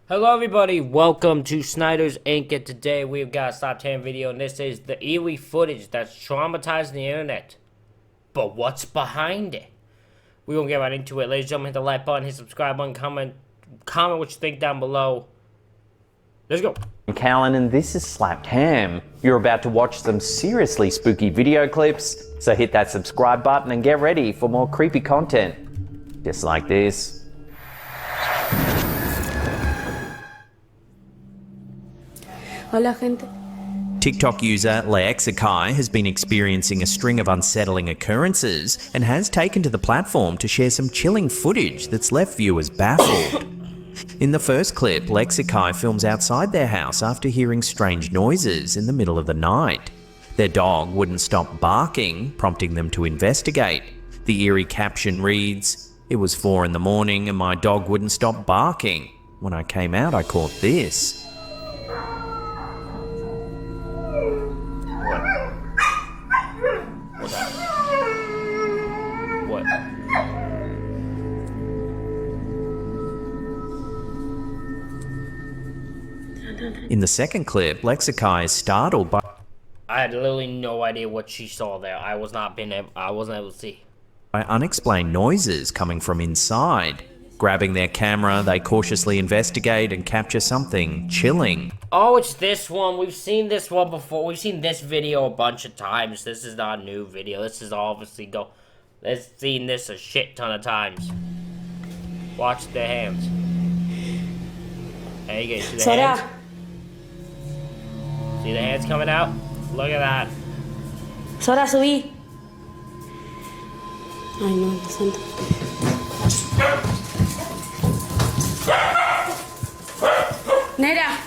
Hello everybody, welcome to Snyder's Inc. And today we've got a top 10 video, and this is the eerie footage that's traumatizing the internet. But what's behind it? We're gonna get right into it. Ladies and gentlemen, hit the like button, hit subscribe button, comment what you think down below. Let's go. Callan, and this is Slapped Ham. You're about to watch some seriously spooky video clips, so hit that subscribe button and get ready for more creepy content. Just like this. Hola, gente. TikTok user Lexikai has been experiencing a string of unsettling occurrences and has taken to the platform to share some chilling footage that's left viewers baffled. In the first clip, Lexikai films outside their house after hearing strange noises in the middle of the night. Their dog wouldn't stop barking, prompting them to investigate. The eerie caption reads, "It was 4 in the morning and my dog wouldn't stop barking. When I came out, I caught this." What? In the second clip, Lexikai is startled by I had literally no idea what she saw there. I wasn't able to see. unexplained noises coming from inside. Grabbing their camera, they cautiously investigate and capture something chilling. Oh, it's this one. We've seen this one before. We've seen this video a bunch of times. This is not a new video. This is obviously Let's seen this a shit ton of times. Watch the hands. Hey, you guys see the hands? Sora, See the hands coming out? Look at that. Sora, subí. Ay, no, Dios santo. Nera.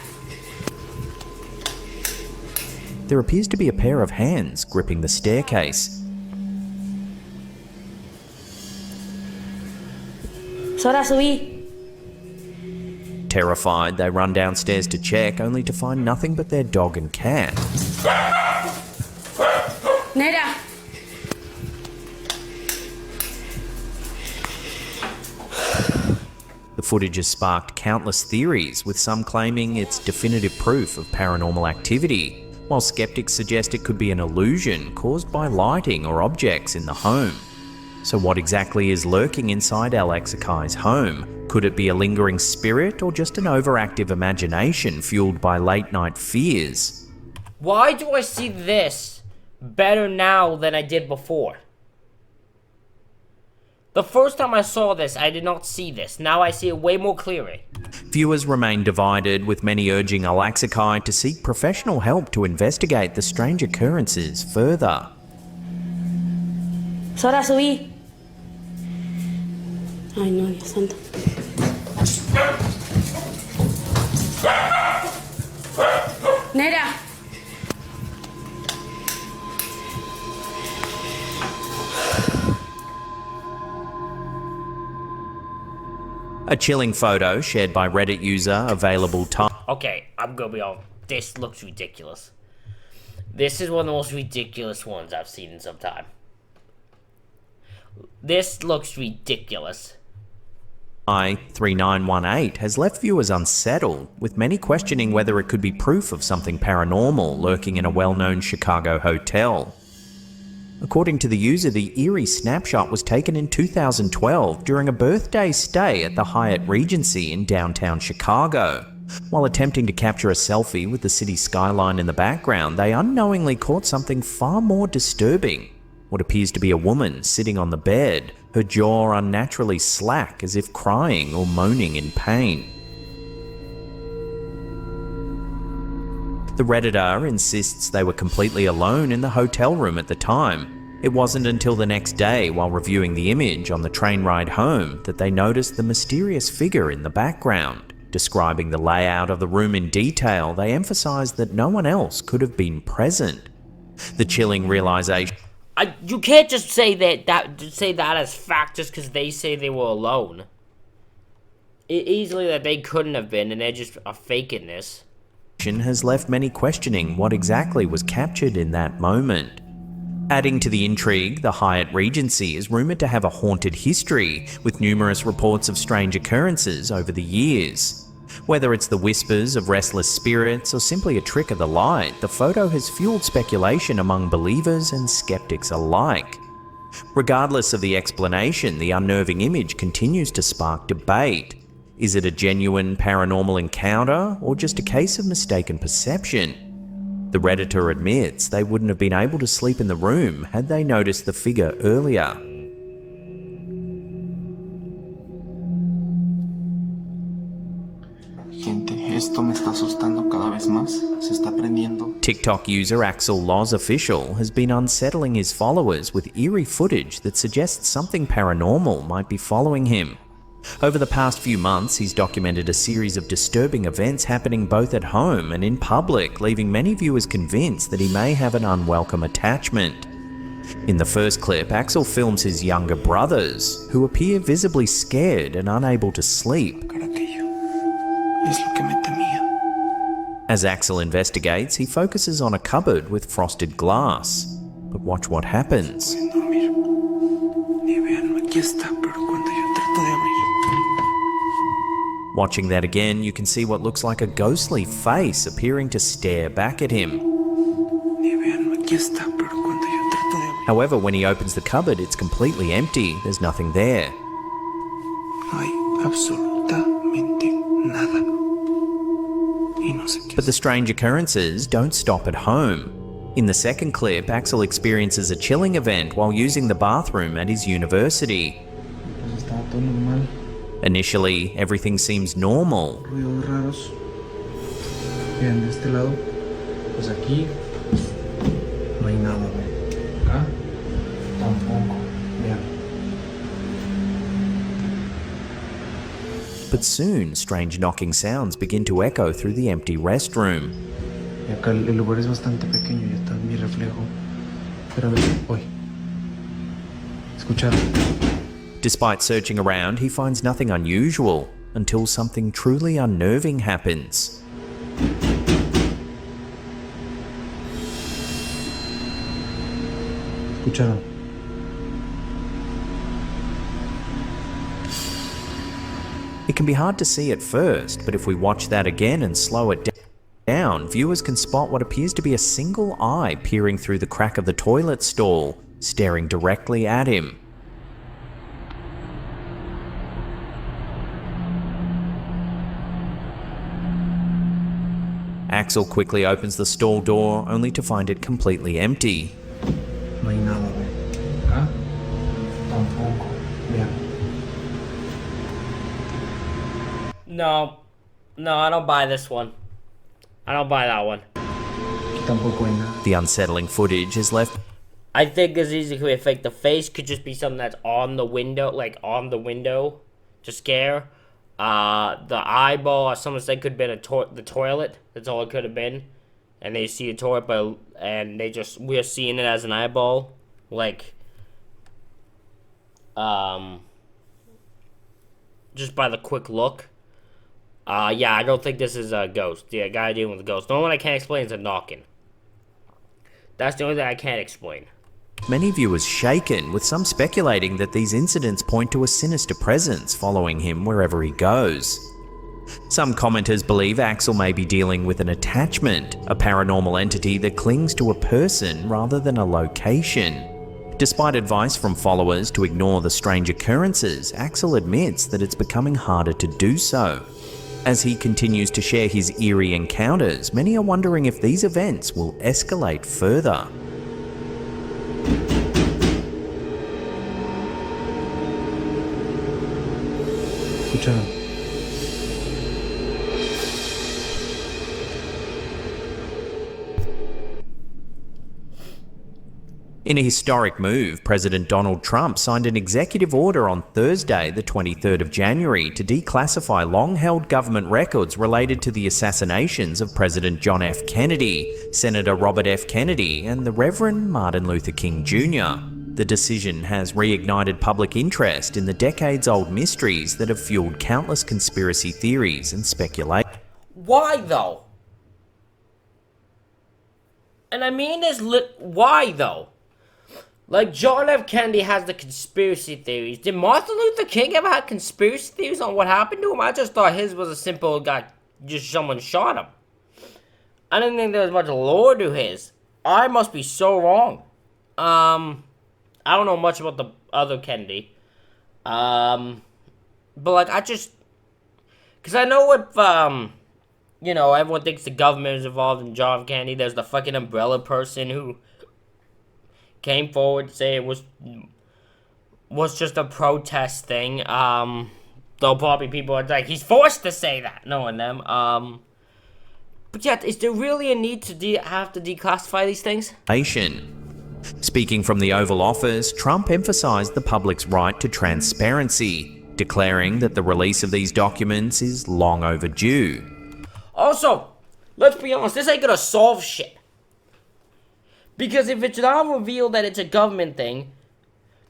There appears to be a pair of hands gripping the staircase. Sora, subí. Terrified, they run downstairs to check, only to find nothing but their dog and cat. Nera. The footage has sparked countless theories, with some claiming it's definitive proof of paranormal activity, while skeptics suggest it could be an illusion caused by lighting or objects in the home. So what exactly is lurking inside Alexakai's home? Could it be a lingering spirit or just an overactive imagination fueled by late-night fears? Why do I see this better now than I did before? The first time I saw this, I did not see this. Now I see it way more clearly. Viewers remain divided, with many urging Alexakai to seek professional help to investigate the strange occurrences further. Sora, subí. Ay, no, Dios santo. Nera. A chilling photo shared by Reddit user available time. Okay, I'm gonna be honest. This looks ridiculous. This is one of the most ridiculous ones I've seen in some time. This looks ridiculous. I3918 has left viewers unsettled, with many questioning whether it could be proof of something paranormal lurking in a well-known Chicago hotel. According to the user, the eerie snapshot was taken in 2012 during a birthday stay at the Hyatt Regency in downtown Chicago. While attempting to capture a selfie with the city skyline in the background, they unknowingly caught something far more disturbing. What appears to be a woman sitting on the bed, her jaw unnaturally slack as if crying or moaning in pain. The Redditor insists they were completely alone in the hotel room at the time. It wasn't until the next day, while reviewing the image on the train ride home, that they noticed the mysterious figure in the background. Describing the layout of the room in detail, they emphasized that no one else could have been present. The chilling realization. You can't just say that as fact just because they say they were alone. Easily that they couldn't have been, and they're just faking this. Has left many questioning what exactly was captured in that moment. Adding to the intrigue, the Hyatt Regency is rumoured to have a haunted history, with numerous reports of strange occurrences over the years. Whether it's the whispers of restless spirits or simply a trick of the light, the photo has fueled speculation among believers and skeptics alike. Regardless of the explanation, the unnerving image continues to spark debate. Is it a genuine paranormal encounter or just a case of mistaken perception? The Redditor admits they wouldn't have been able to sleep in the room had they noticed the figure earlier. Esto me está asustando cada vez más. Se está prendiendo. TikTok user Axel Loz Official has been unsettling his followers with eerie footage that suggests something paranormal might be following him. Over the past few months, he's documented a series of disturbing events happening both at home and in public, leaving many viewers convinced that he may have an unwelcome attachment. In the first clip, Axel films his younger brothers, who appear visibly scared and unable to sleep. Es lo que me temía. As Axel investigates, he focuses on a cupboard with frosted glass. But watch what happens. Pueden dormir. Y vean, aquí está, pero cuando yo trato de abrir. Watching that again, you can see what looks like a ghostly face appearing to stare back at him. Y vean, aquí está, pero cuando yo trato de abrir. However, when he opens the cupboard, it's completely empty. There's nothing there. No hay absolutamente nada. Y no sé qué But the strange occurrences don't stop at home. In the second clip, Axel experiences a chilling event while using the bathroom at his university. Pues estaba todo normal. Initially, everything seems normal, Ruidos raros. Vean, de este lado. Pues aquí. No hay nada, güey. Acá. Tampoco. Vean. but soon strange knocking sounds begin to echo through the empty restroom. Y acá el lugar es bastante pequeño y está mi reflejo. Pero a ver, hoy. ¿Escucharon? Despite searching around, he finds nothing unusual until something truly unnerving happens. ¿Escucharon? It can be hard to see at first, but if we watch that again and slow it down, viewers can spot what appears to be a single eye peering through the crack of the toilet stall, staring directly at him. Axel quickly opens the stall door, only to find it completely empty. No hay nada, güey. Acá. Tampoco. Vean. No, I don't buy this one. I don't buy that one. Aquí tampoco hay nada. The unsettling footage is left. I think it's easy to fake. The face could just be something that's on the window, like on the window, to scare. The eyeball, someone said, could have been the toilet. That's all it could have been. And they see a toilet, and we're seeing it as an eyeball, like, just by the quick look. Yeah, I don't think this is a ghost. Yeah, guy dealing with a ghost. The only one I can't explain is a knocking. That's the only thing I can't explain. Many viewers shaken, with some speculating that these incidents point to a sinister presence following him wherever he goes. Some commenters believe Axel may be dealing with an attachment, a paranormal entity that clings to a person rather than a location. Despite advice from followers to ignore the strange occurrences, Axel admits that it's becoming harder to do so. As he continues to share his eerie encounters, many are wondering if these events will escalate further. ¿Escucharon? In a historic move, President Donald Trump signed an executive order on Thursday, the 23rd of January, to declassify long-held government records related to the assassinations of President John F. Kennedy, Senator Robert F. Kennedy, and the Reverend Martin Luther King Jr. The decision has reignited public interest in the decades-old mysteries that have fueled countless conspiracy theories and speculation. Why, though? And I mean this why, though? Like, John F. Kennedy has the conspiracy theories. Did Martin Luther King ever have conspiracy theories on what happened to him? I just thought his was a simple guy, just someone shot him. I didn't think there was much lore to his. I must be so wrong. I don't know much about the other Kennedy. But like, because I know if, you know, everyone thinks the government is involved in John F. Kennedy. There's the fucking umbrella person who came forward to say it was just a protest thing. Though probably people are like, he's forced to say that, knowing them. But yeah, is there really a need to have to declassify these things? Speaking from the Oval Office, Trump emphasized the public's right to transparency, declaring that the release of these documents is long overdue. Also, let's be honest, this ain't gonna solve shit. Because if it's not revealed that it's a government thing,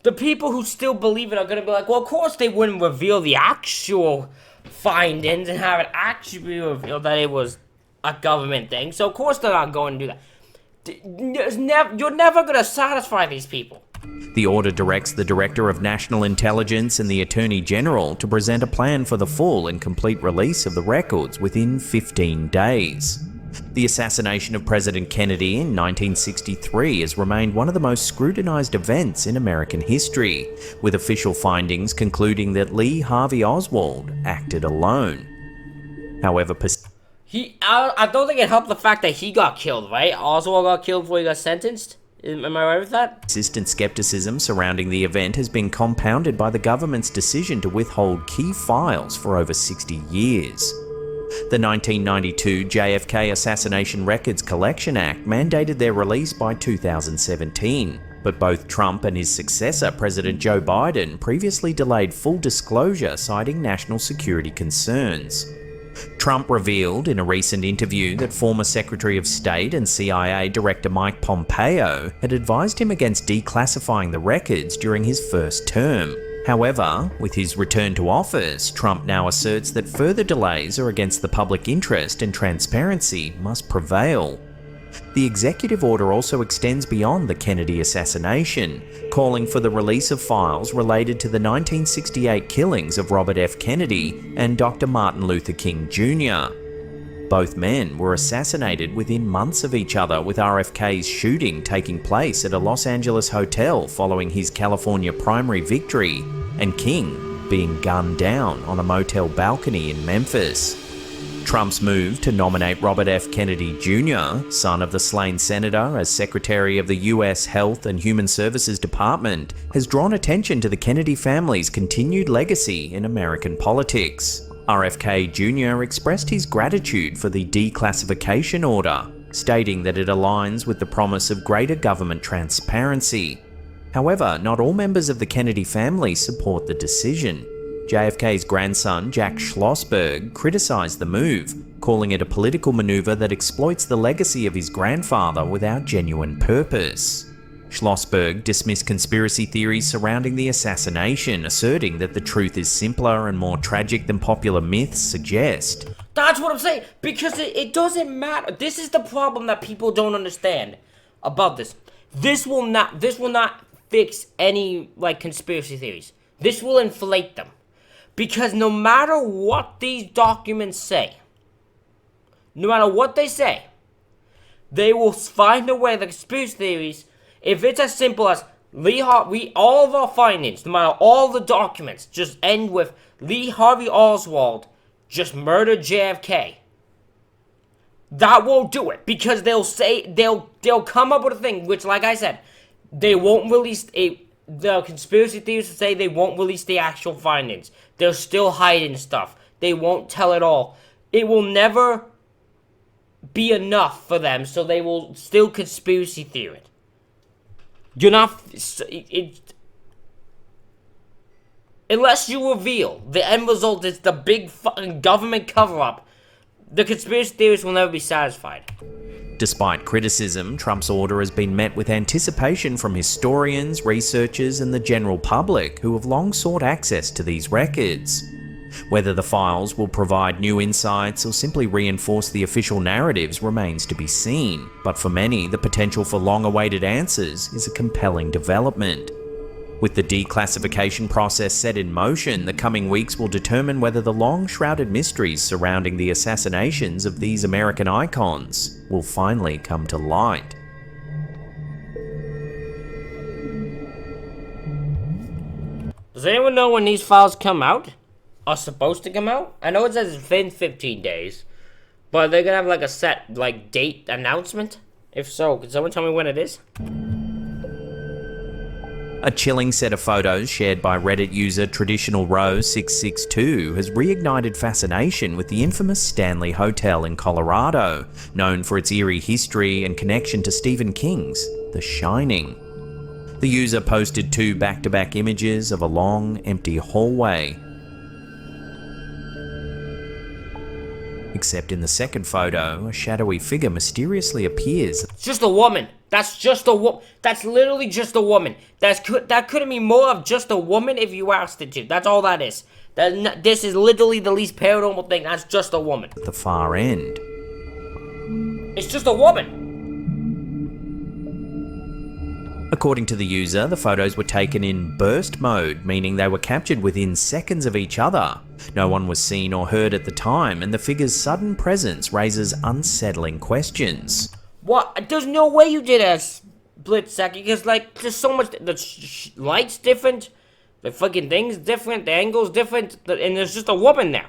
the people who still believe it are gonna be like, well, of course they wouldn't reveal the actual findings and have it actually revealed that it was a government thing. So of course they're not going to do that. You're never gonna satisfy these people. The order directs the Director of National Intelligence and the Attorney General to present a plan for the full and complete release of the records within 15 days. The assassination of President Kennedy in 1963 has remained one of the most scrutinized events in American history, with official findings concluding that Lee Harvey Oswald acted alone. However, I don't think it helped the fact that he got killed, right? Oswald got killed before he got sentenced? Am I right with that? Persistent skepticism surrounding the event has been compounded by the government's decision to withhold key files for over 60 years. The 1992 JFK Assassination Records Collection Act mandated their release by 2017, but both Trump and his successor, President Joe Biden, previously delayed full disclosure, citing national security concerns. Trump revealed in a recent interview that former Secretary of State and CIA Director Mike Pompeo had advised him against declassifying the records during his first term. However, with his return to office, Trump now asserts that further delays are against the public interest and transparency must prevail. The executive order also extends beyond the Kennedy assassination, calling for the release of files related to the 1968 killings of Robert F. Kennedy and Dr. Martin Luther King Jr. Both men were assassinated within months of each other, with RFK's shooting taking place at a Los Angeles hotel following his California primary victory, and King being gunned down on a motel balcony in Memphis. Trump's move to nominate Robert F. Kennedy Jr., son of the slain senator, as Secretary of the U.S. Health and Human Services Department has drawn attention to the Kennedy family's continued legacy in American politics. RFK Jr. expressed his gratitude for the declassification order, stating that it aligns with the promise of greater government transparency. However, not all members of the Kennedy family support the decision. JFK's grandson, Jack Schlossberg, criticized the move, calling it a political maneuver that exploits the legacy of his grandfather without genuine purpose. Schlossberg dismissed conspiracy theories surrounding the assassination, asserting that the truth is simpler and more tragic than popular myths suggest. That's what I'm saying, because it doesn't matter. This is the problem that people don't understand about this. This will not fix any, like, conspiracy theories. This will inflate them. Because no matter what these documents say, no matter what they say, they will find a way, the conspiracy theories, if it's as simple as all of our findings, no matter all the documents, just end with Lee Harvey Oswald just murdered JFK. That won't do it, because they'll come up with a thing, which, like I said, they won't release the conspiracy theories say they won't release the actual findings. They're still hiding stuff. They won't tell it all. It will never be enough for them, so they will still conspiracy theory it. You're not... unless you reveal the end result is the big fucking government cover-up, the conspiracy theorists will never be satisfied. Despite criticism, Trump's order has been met with anticipation from historians, researchers, and the general public, who have long sought access to these records. Whether the files will provide new insights or simply reinforce the official narratives remains to be seen, but for many, the potential for long-awaited answers is a compelling development. With the declassification process set in motion, the coming weeks will determine whether the long-shrouded mysteries surrounding the assassinations of these American icons will finally come to light. Does anyone know when these files come out? Are supposed to come out? I know it says within 15 days, but they're gonna have like a set date announcement? If so, can someone tell me when it is? A chilling set of photos shared by Reddit user TraditionalRose662 has reignited fascination with the infamous Stanley Hotel in Colorado, known for its eerie history and connection to Stephen King's The Shining. The user posted 2 back-to-back images of a long, empty hallway. Except in the second photo, a shadowy figure mysteriously appears. It's just a woman. That's just a woman. That's literally just a woman. That couldn't be more of just a woman if you asked it to. That's all that is. This is literally the least paranormal thing. That's just a woman. At the far end. It's just a woman. According to the user, the photos were taken in burst mode, meaning they were captured within seconds of each other. No one was seen or heard at the time, and the figure's sudden presence raises unsettling questions. What? There's no way you did a split second, because there's so much. The light's different, the fucking thing's different, the angle's different, and there's just a woman there.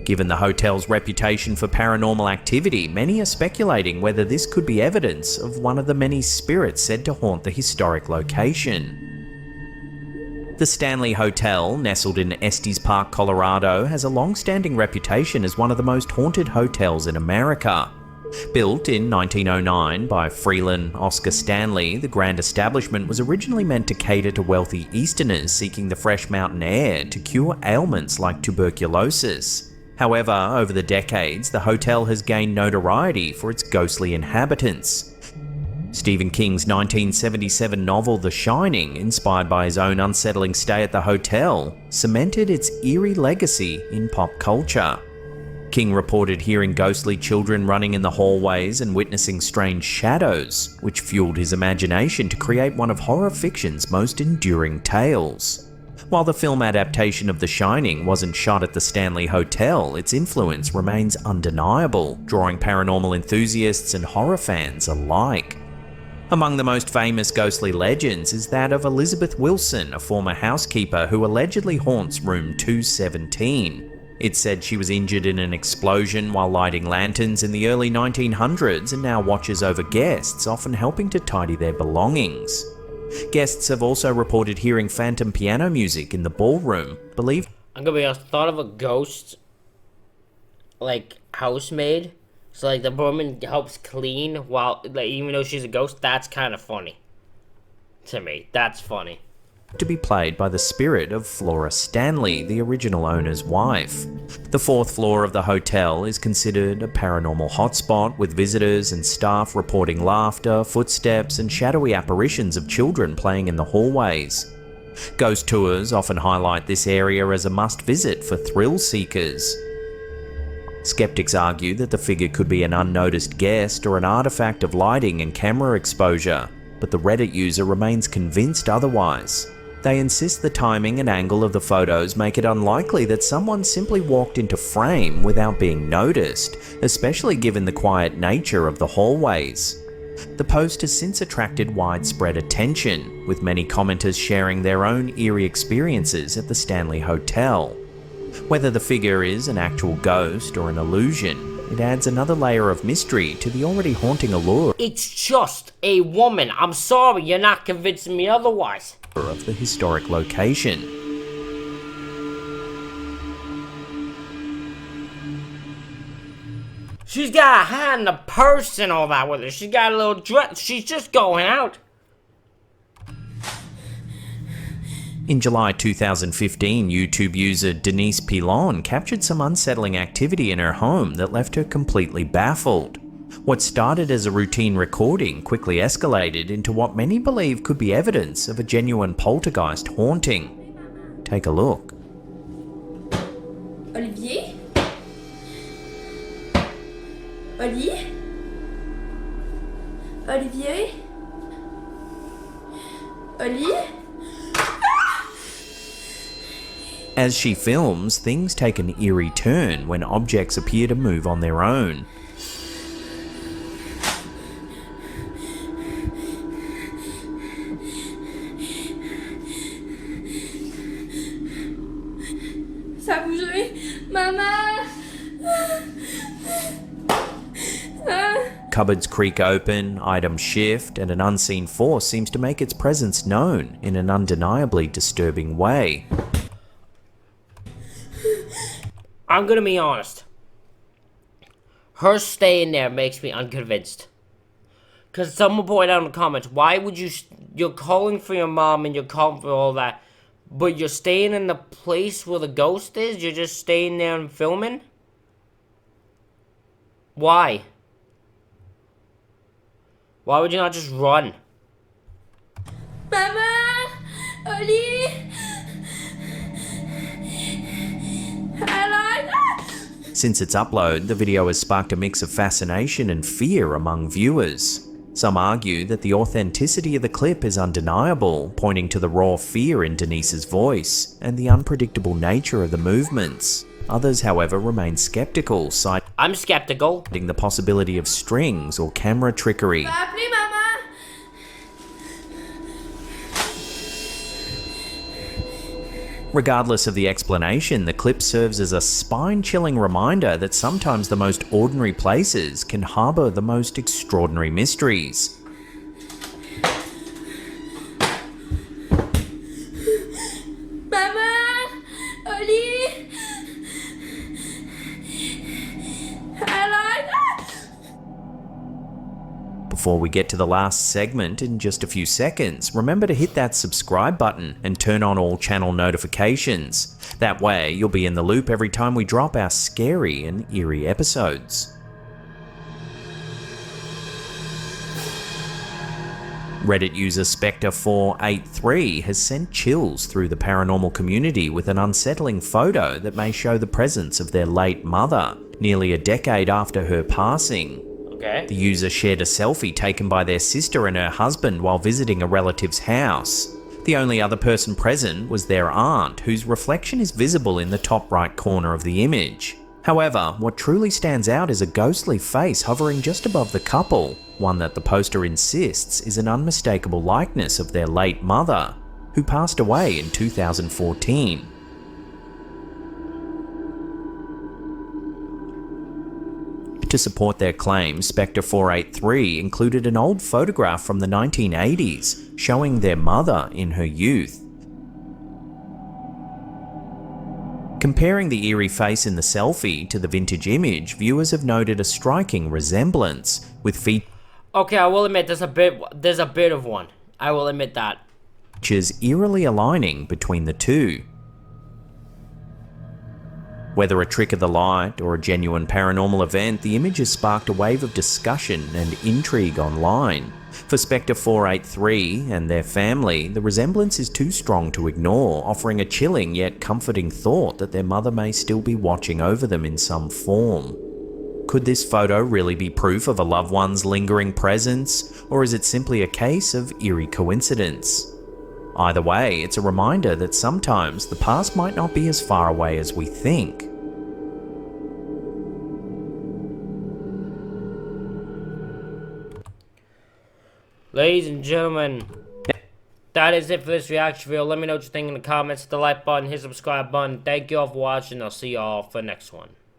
Given the hotel's reputation for paranormal activity, many are speculating whether this could be evidence of one of the many spirits said to haunt the historic location. The Stanley Hotel, nestled in Estes Park, Colorado, has a long-standing reputation as one of the most haunted hotels in America. Built in 1909 by Freeland Oscar Stanley, the grand establishment was originally meant to cater to wealthy Easterners seeking the fresh mountain air to cure ailments like tuberculosis. However, over the decades, the hotel has gained notoriety for its ghostly inhabitants. Stephen King's 1977 novel The Shining, inspired by his own unsettling stay at the hotel, cemented its eerie legacy in pop culture. King reported hearing ghostly children running in the hallways and witnessing strange shadows, which fueled his imagination to create one of horror fiction's most enduring tales. While the film adaptation of The Shining wasn't shot at the Stanley Hotel, its influence remains undeniable, drawing paranormal enthusiasts and horror fans alike. Among the most famous ghostly legends is that of Elizabeth Wilson, a former housekeeper who allegedly haunts room 217. It's said she was injured in an explosion while lighting lanterns in the early 1900s and now watches over guests, often helping to tidy their belongings. Guests have also reported hearing phantom piano music in the ballroom, believed. I'm gonna be honest, thought of a ghost, housemaid. So the woman helps clean while, even though she's a ghost, that's kind of funny. To me, that's funny. To be played by the spirit of Flora Stanley, the original owner's wife. The 4th floor of the hotel is considered a paranormal hotspot, with visitors and staff reporting laughter, footsteps, and shadowy apparitions of children playing in the hallways. Ghost tours often highlight this area as a must-visit for thrill seekers. Skeptics argue that the figure could be an unnoticed guest or an artifact of lighting and camera exposure, but the Reddit user remains convinced otherwise. They insist the timing and angle of the photos make it unlikely that someone simply walked into frame without being noticed, especially given the quiet nature of the hallways. The post has since attracted widespread attention, with many commenters sharing their own eerie experiences at the Stanley Hotel. Whether the figure is an actual ghost or an illusion, it adds another layer of mystery to the already haunting allure. It's just a woman. I'm sorry, you're not convincing me otherwise. Of the historic location. She's got a hat and a purse and all that with her. She's got a little dress. She's just going out. In July 2015, YouTube user Denise Pilon captured some unsettling activity in her home that left her completely baffled. What started as a routine recording quickly escalated into what many believe could be evidence of a genuine poltergeist haunting. Take a look. Oli? Olivier? Oli? As she films, things take an eerie turn when objects appear to move on their own. Ça a bougé. Maman! Cupboards creak open, items shift, and an unseen force seems to make its presence known in an undeniably disturbing way. I'm gonna be honest. Her staying there makes me unconvinced. Because someone pointed out in the comments, why would you're calling for your mom and you're calling for all that, but you're staying in the place where the ghost is? You're just staying there and filming? Why? Why would you not just run? Maman! Oli! Since its upload, the video has sparked a mix of fascination and fear among viewers. Some argue that the authenticity of the clip is undeniable, pointing to the raw fear in Denise's voice and the unpredictable nature of the movements. Others, however, remain skeptical, citing I'm skeptical. the possibility of strings or camera trickery. Appelez maman! Regardless of the explanation, the clip serves as a spine-chilling reminder that sometimes the most ordinary places can harbour the most extraordinary mysteries. Maman! Oli! Before we get to the last segment in just a few seconds, remember to hit that subscribe button and turn on all channel notifications. That way, you'll be in the loop every time we drop our scary and eerie episodes. Reddit user Spectre483 has sent chills through the paranormal community with an unsettling photo that may show the presence of their late mother, nearly a decade after her passing. Okay. The user shared a selfie taken by their sister and her husband while visiting a relative's house. The only other person present was their aunt, whose reflection is visible in the top right corner of the image. However, what truly stands out is a ghostly face hovering just above the couple, one that the poster insists is an unmistakable likeness of their late mother, who passed away in 2014. To support their claim, Spectre483 included an old photograph from the 1980s showing their mother in her youth. Comparing the eerie face in the selfie to the vintage image, viewers have noted a striking resemblance, with Okay, I will admit there's a bit of one. I will admit that. features eerily aligning between the two. Whether a trick of the light or a genuine paranormal event, the image has sparked a wave of discussion and intrigue online. For Spectre483 and their family, the resemblance is too strong to ignore, offering a chilling yet comforting thought that their mother may still be watching over them in some form. Could this photo really be proof of a loved one's lingering presence, or is it simply a case of eerie coincidence? Either way, it's a reminder that sometimes the past might not be as far away as we think. Ladies and gentlemen, that is it for this reaction video. Let me know what you think in the comments. Hit the like button, hit the subscribe button. Thank you all for watching. I'll see you all for the next one.